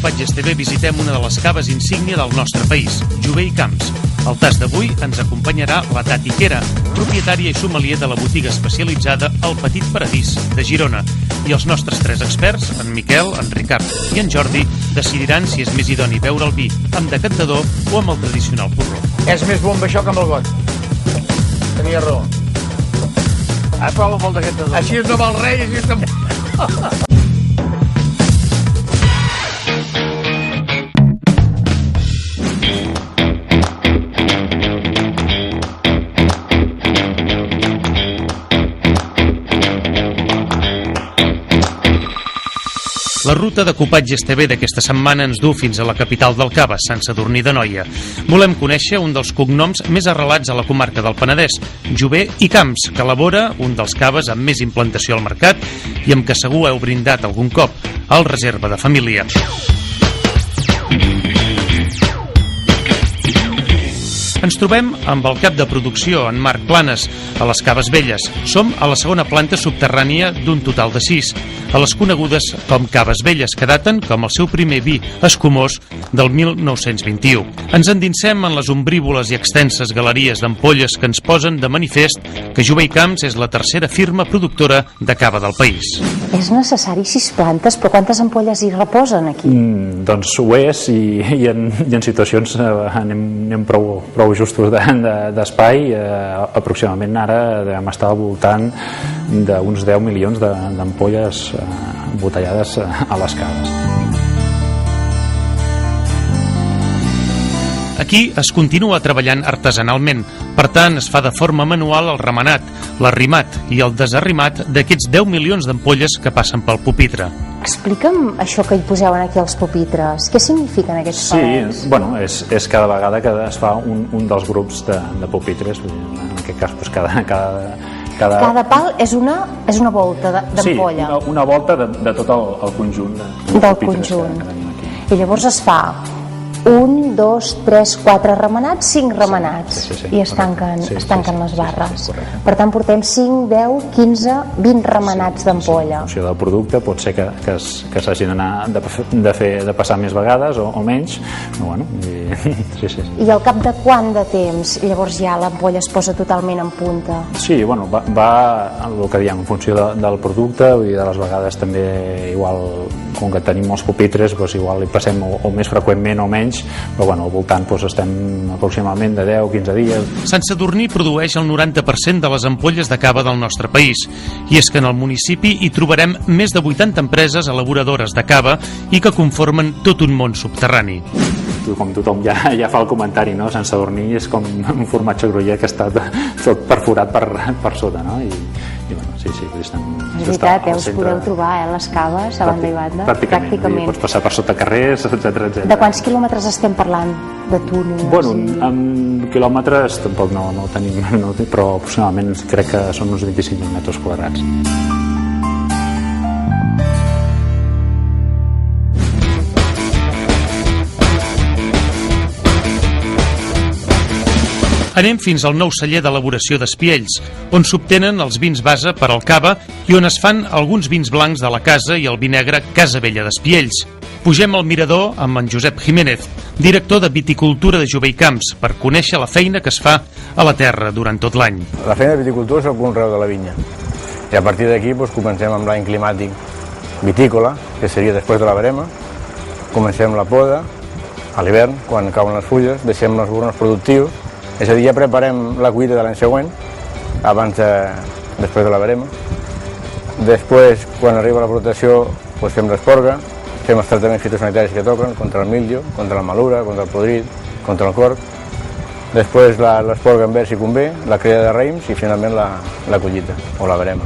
Copatges TV visitem una de les caves insígnia del nostre país, Jover i Camps. Al tas d'avui ens acompanyarà la Tati Quera, propietària i sommelier de la botiga especialitzada El Petit Paradís, de Girona. I els nostres tres experts, en Miquel, en Ricard i en Jordi, decidiran si és més idoni beure el vi amb decantador o amb el tradicional porró. És més bomba això que amb el got. Tenia raó. Prova molt decantador. Així és no va el rei, així és no... La ruta de Copatges TV d'aquesta setmana ens du fins a la capital del Cava, Sant Sadurní d'Anoia. Volem conèixer un dels cognoms més arrelats a la comarca del Penedès, Jover i Camps, que elabora un dels caves amb més implantació al mercat i amb què segur heu brindat algun cop, el Reserva de Família. Ens trobem amb el cap de producció, en Marc Planes, a les Caves Velles. Som a la segona planta subterrània d'un total de 6, a les conegudes com Caves Velles, que daten com el seu primer vi escumós del 1921. Ens endinsem en les ombrívoles i extenses galeries d'ampolles que ens posen de manifest que Jover i Camps és la tercera firma productora de cava del país. És necessari 6 plantes, però quantes ampolles hi reposen aquí? Doncs ho és i en situacions anem prou justos d'espai. Aproximadament ara devem estar al voltant d'uns 10 milions d'ampolles embotellades a les caves. Aquí es continua treballant artesanalment, per tant es fa de forma manual el remenat, l'arrimat i el desarrimat d'aquests 10 milions d'ampolles que passen pel pupitre. Explica'm això que hi poseuen aquí als pupitres. Què signifiquen aquests palets? Sí, bueno, és cada vegada que es fa un dels grups de pupitres. En aquest cas, doncs, cada pal és una volta d'ampolla. Sí, una volta de tot el conjunt del conjunt. I llavors es fa 1, 2, 3, 4 remenats, 5 remenats, i es tanquen les barres. Per tant, portem 5, 10, 15, 20 remenats d'ampolla. En funció del producte pot ser que s'hagin de passar més vegades o menys, però bueno, I al cap de quant de temps llavors ja l'ampolla es posa totalment en punta? Sí, bueno, va el que diem, en funció del producte, i de les vegades també igual, com que tenim molts pupitres, doncs igual hi passem o més freqüentment o menys, però bueno, al voltant estem aproximadament de 10-15 dies. Sant Sadurní produeix el 90% de les ampolles de cava del nostre país, i és que en el municipi hi trobarem més de 80 empreses elaboradores de cava i que conformen tot un món subterrani. Com tothom ja fa el comentari, no? Sant Sadurní és com un formatge gruyère que està tot perforat per sota, no? I bueno, sí, estem... És veritat, us podeu trobar les caves a banda i banda? Pràcticament. Pots passar per sota carrers, etc. De quants quilòmetres estem parlant de túnels? Bueno, amb quilòmetres tampoc no tenim, però aproximadament crec que són uns 25.000 metres quadrats. Anem fins al nou celler d'elaboració d'Espiells, on s'obtenen els vins base per al cava i on es fan alguns vins blancs de la casa i el vi negre Casa Vella d'Espiells. Pugem al mirador amb en Josep Jiménez, director de viticultura de Jover i Camps, per conèixer la feina que es fa a la terra durant tot l'any. La feina de viticultura és el conreu de la vinya. I a partir d'aquí comencem amb l'any climàtic vitícola, que seria després de la verema. Comencem la poda a l'hivern, quan cauen les fulles, deixem els burnes productius. És a dir, ja preparem la collita de l'any següent, després de la verema. Després, quan arriba la flotació, fem l'esporga, fem els tractaments fitosanitaris que toquen, contra el mildio, contra la malura, contra el podrit, contra el corc. Després l'esporga en verd si convé, la cria de raïms i finalment la collita, o la verema.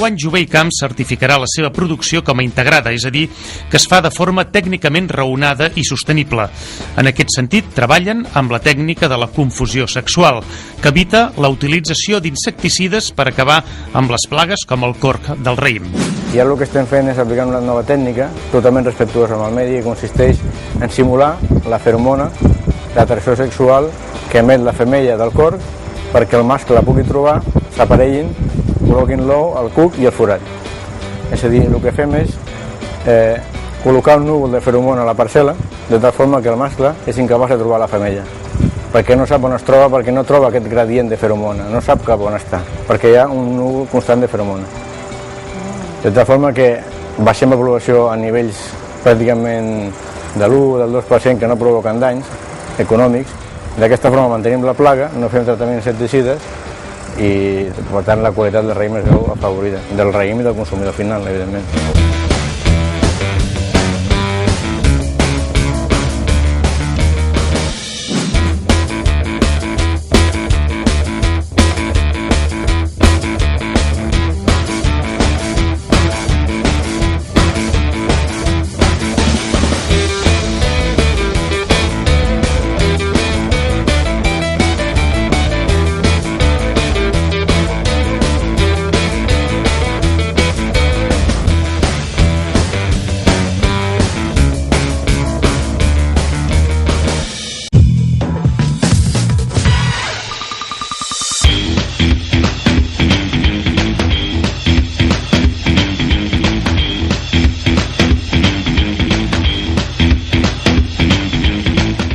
Enguany, Jové i Camps certificarà la seva producció com a integrada, és a dir, que es fa de forma tècnicament raonada i sostenible. En aquest sentit, treballen amb la tècnica de la confusió sexual, que evita la utilització d'insecticides per acabar amb les plagues com el corc del raïm. I ara el que estem fent és aplicar una nova tècnica totalment respectuosa amb el medi, que consisteix en simular la feromona d'atracció sexual que emet la femella del corc perquè el mascle la pugui trobar, s'aparellin, col·loquin l'ou, el cuc i el forat. És a dir, el que fem és col·locar un núvol de feromona a la parcel·la de tal forma que el mascle és incapaç de trobar la femella, perquè no sap on es troba, perquè no troba aquest gradient de feromona, no sap cap on està, perquè hi ha un núvol constant de feromona. De tal forma que baixem la població a nivells pràcticament de l'1 del 2% que no provoquen danys econòmics. D'aquesta forma mantenim la plaga, no fem tractaments insecticides i per tant la qualitat del raïm es veu afavorida, del raïm i del consumidor final, evidentment.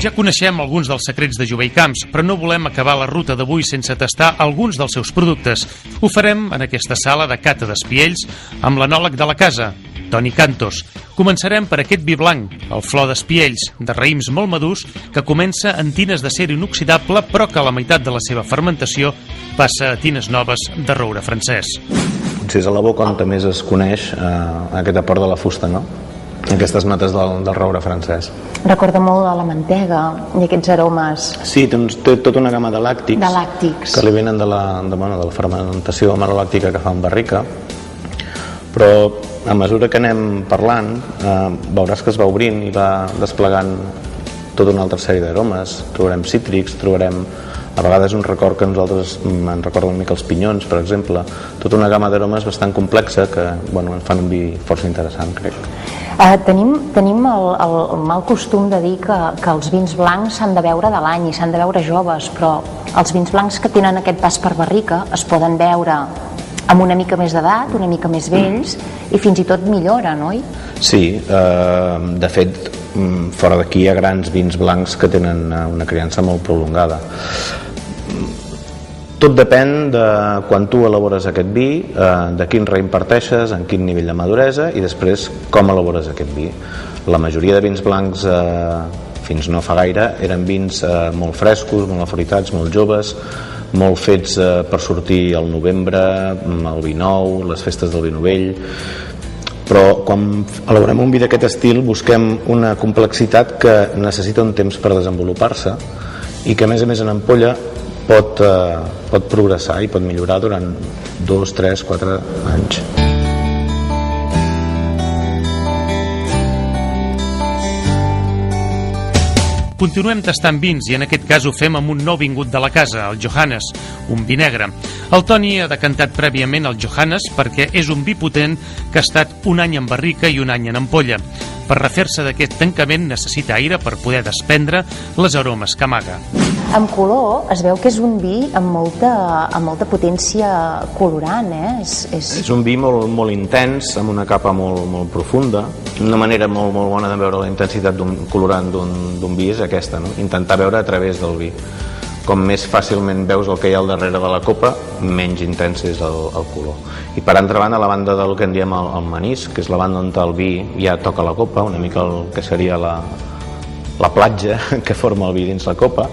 Ja coneixem alguns dels secrets de Jové i Camps, però no volem acabar la ruta d'avui sense tastar alguns dels seus productes. Ho farem en aquesta sala de cata d'espiells amb l'enòleg de la casa, Toni Cantos. Començarem per aquest vi blanc, el flor d'espiells, de raïms molt madurs, que comença en tines d'acer inoxidable, però que a la meitat de la seva fermentació passa a tines noves de roure francès. Potser és a la boca on també es coneix aquest aport de la fusta, no? Aquestes notes del roure francès. Recorda molt a la mantega i aquests aromes. Sí, té tota una gamma de làctics. De làctics. Que li venen de la fermentació malolàctica que fa en barrica. Però a mesura que anem parlant veuràs que es va obrint i va desplegant tota una altra sèrie d'aromes. Trobarem cítrics, trobarem a vegades un record que a nosaltres en recorda una mica els pinyons, per exemple. Tota una gamma d'aromes bastant complexa que ens fan un vi força interessant, crec. Tenim el mal costum de dir que els vins blancs s'han de beure de l'any i s'han de beure joves, però els vins blancs que tenen aquest pas per barrica es poden beure amb una mica més d'edat, una mica més vells i fins i tot milloren, oi? Sí, de fet fora d'aquí hi ha grans vins blancs que tenen una criança molt prolongada. Tot depèn de quan tu elabores aquest vi, de quin raïm parteixes, en quin nivell de maduresa i després com elabores aquest vi. La majoria de vins blancs fins no fa gaire eren vins molt frescos, molt afruitats, molt joves, molt fets per sortir al novembre, el vi nou, les festes del vi novell. Però quan elaborem un vi d'aquest estil busquem una complexitat que necessita un temps per desenvolupar-se i que a més en ampolla pot progressar i pot millorar durant 2, 3, 4 anys. Continuem tastant vins i en aquest cas ho fem amb un nou vingut de la casa, el Johannes, un vi negre. El Toni ha decantat prèviament el Johannes perquè és un vi potent que ha estat un any en barrica i un any en ampolla. Per refer-se d'aquest tancament necessita aire per poder desprendre les aromes que amaga. En color es veu que és un vi amb molta potència colorant, És un vi molt intens, amb una capa molt profunda. Una manera molt bona de veure la intensitat d'un colorant d'un vi és aquesta, no? Intentar veure a través del vi. Com més fàcilment veus el que hi ha al darrere de la copa, menys intens és el color. I per altra banda, a la banda del que en diem el manís, que és la banda on el vi ja toca la copa, una mica el que seria la platja que forma el vi dins la copa,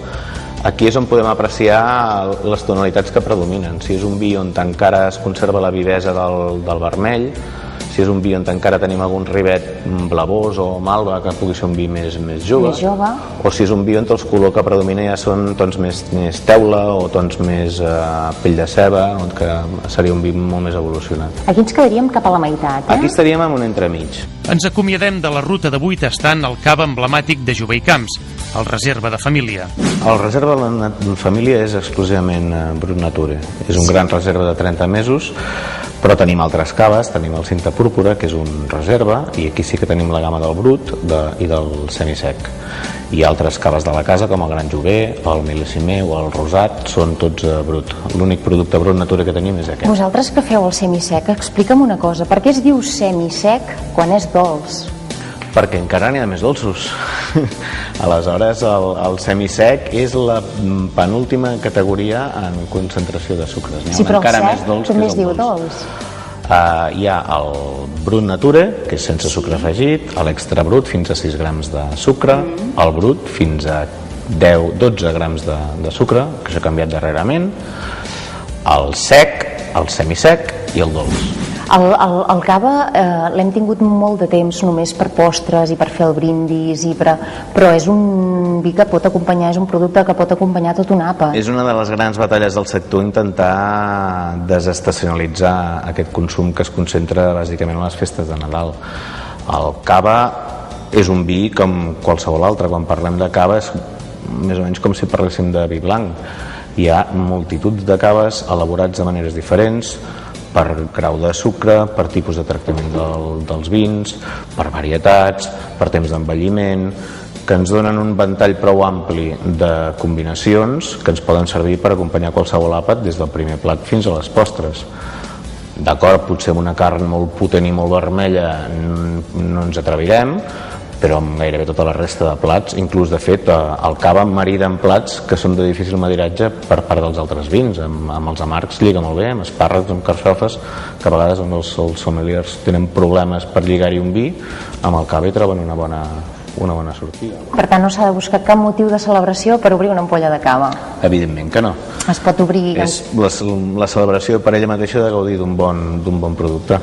aquí és on podem apreciar les tonalitats que predominen. Si és un vi on encara es conserva la vivesa del vermell, si és un vi on encara tenim algun rivet blavós o malva, que pugui ser un vi més jove, o si és un vi on els colors que predomina ja són tons més teula o tons més pell de ceba, que seria un vi molt més evolucionat. Aquí ens quedaríem cap a la meitat, Aquí estaríem en un entremig. Ens acomiadem de la ruta d'avui tastant el cava emblemàtic de Jové i Camps, el Reserva de Família. El Reserva de Família és exclusivament Brut Nature. És un gran reserva de 30 mesos, però tenim altres caves, tenim el Cinta Púrpura, que és un reserva, i aquí sí que tenim la gamma del brut i del semisec. Hi ha altres caves de la casa, com el Gran Jové, el Mil·lesimer o el Rosat, són tots brut. L'únic producte Brut Nature que tenim és aquest. Vosaltres que feu el semisec, explica'm una cosa, per què es diu semisec quan és dolç? Perquè encara n'hi ha més dolços. Aleshores, el semisec és la penúltima categoria en concentració de sucres. Sí, però el sec també es diu dolç. Hi ha el Brut Nature, que és sense sucre afegit, l'extra brut fins a 6 grams de sucre, el brut fins a 10-12 grams de sucre, que s'ha canviat darrerament, el sec, el semisec i el dolç. El cava l'hem tingut molt de temps només per postres i per fer el brindis, però és un vi que pot acompanyar, és un producte que pot acompanyar tot un àpat. És una de les grans batalles del sector intentar desestacionalitzar aquest consum que es concentra bàsicament a les festes de Nadal. El cava és un vi com qualsevol altre. Quan parlem de cava és més o menys com si parléssim de vi blanc. Hi ha multituds de caves elaborats de maneres diferents, per grau de sucre, per tipus de tractament dels vins, per varietats, per temps d'envelliment, que ens donen un ventall prou ampli de combinacions que ens poden servir per acompanyar qualsevol àpat des del primer plat fins a les postres. D'acord, potser amb una carn molt potent i molt vermella no ens atrevirem, però amb gairebé tota la resta de plats, inclús de fet el cava marida en plats que són de difícil maridatge per part dels altres vins. Amb els amargs lliga molt bé, amb espàrrecs, amb carxofes, que a vegades els sommeliers tenen problemes per lligar-hi un vi, amb el cava hi troben una bona sortida. Per tant, no s'ha de buscar cap motiu de celebració per obrir una ampolla de cava? Evidentment que no. Es pot obrir... És la celebració per ella mateixa de gaudir d'un bon producte.